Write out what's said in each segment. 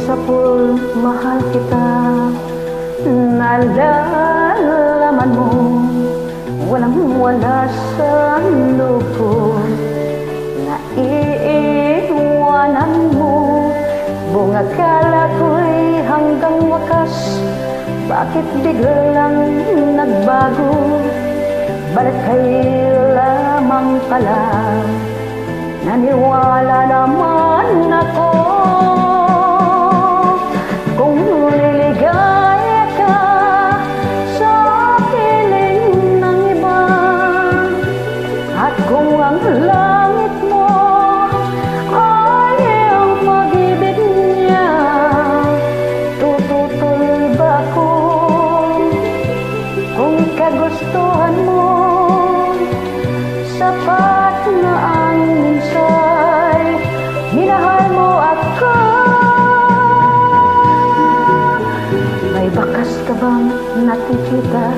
sapul mahal kita. Nalalaman mo, walang-wala sa loob ko. Naiiwanan mo, buong akala ko'y hanggang wakas. Bakit biglang nagbago? Balik kayo lamang pala. Naniwala naman ako kung liligaya ka sa piling ng iba. At kung ang langit mo ay ang pag-ibig niya, tututol ba ako kung kagustuhan mo? Sapat na ang minsay, minahal mo ako. May bakas ka bang nakikita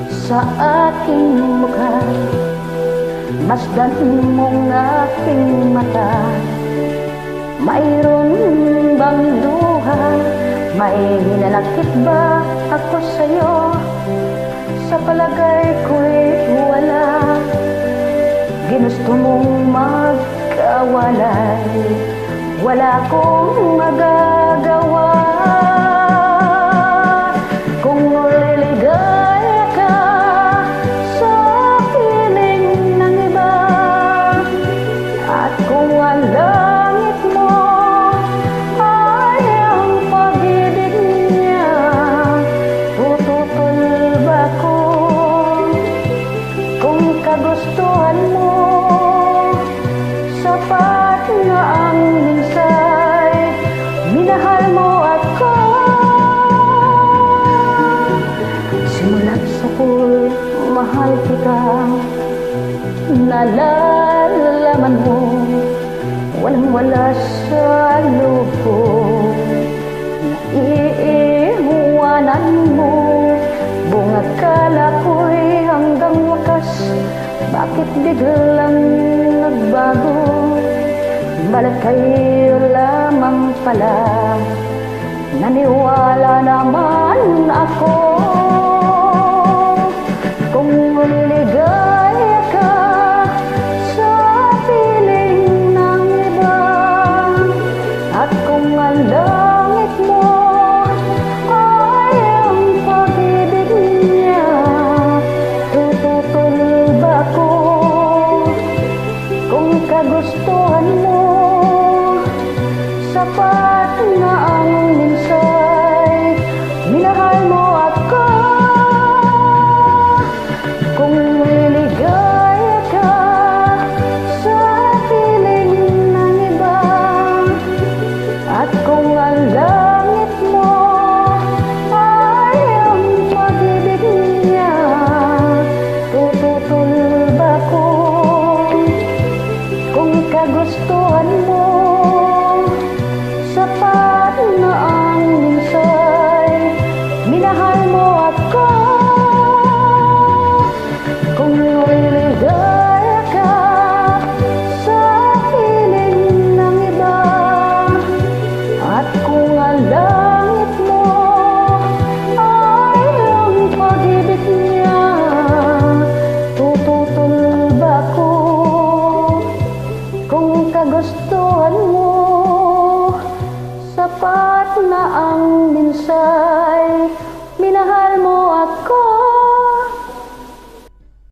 sa aking mukha? Masdan mong aking mata. Mayroon bang luha? May hinanakit ba ako sa'yo? Sa palagay ko'y wala. Ginusto mong magkawalay, wala akong magagawa. Kung liligaya ka sa piling ng iba, at kung ang langit mo ay ang pag-ibig niya, tututol ba ko kung kagustuhan mo? Sapat na ang minsay, minahal mo ako. Simula't sapul mahal kita. Nalalaman mo, walang-wala sa loob ko. Naiiwanan mo, buong akala ko'y hanggang wakas. Bakit biglang nagbago? Balik kayo lamang pala. Naniwala naman ako